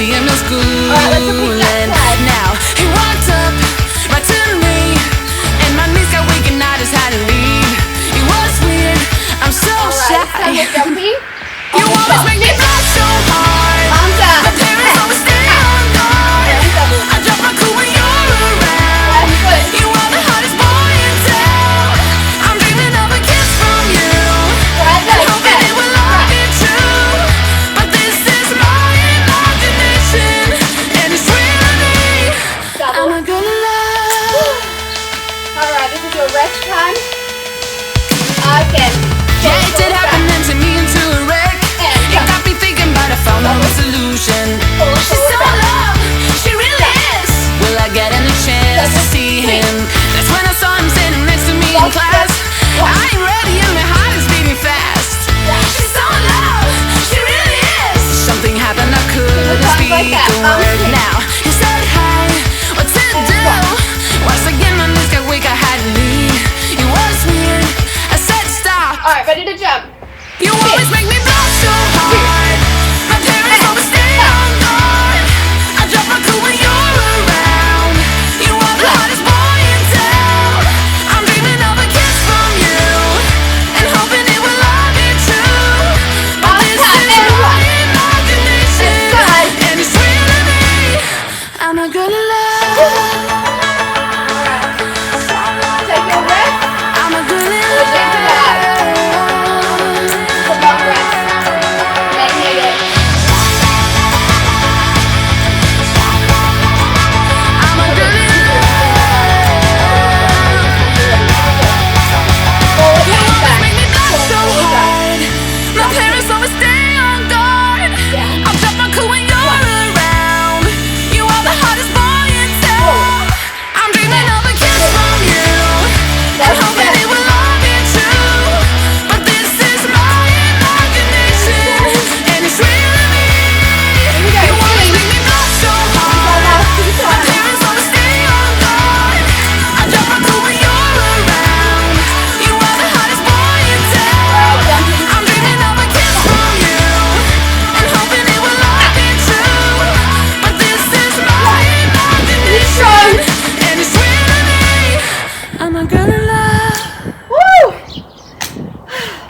see him in school. Alright, let's repeat that side. Now he walked up right to me, and my knees got weak and I just had to leave. It was weird, I'm so Alright, it's time shy. for jumping. You always make me laugh so hard. My parents always stay on guard. I drop my cool when you're around. You are the hottest boy in town. I'm dreaming of a kiss from you, hoping it will all be true. But this is my imagination, and it's really I'm not gonna lie. Alright, this is your rest time. Again. Yeah, it did happen to me into a wreck. It got me thinking, but I found no solution. She's so in love, she really is. Will I get any chance to see him? That's when I saw him sitting next to me in class. I ain't ready and my heart is beating fast. She's so in love, she really is. Something happened, I couldn't speak a word.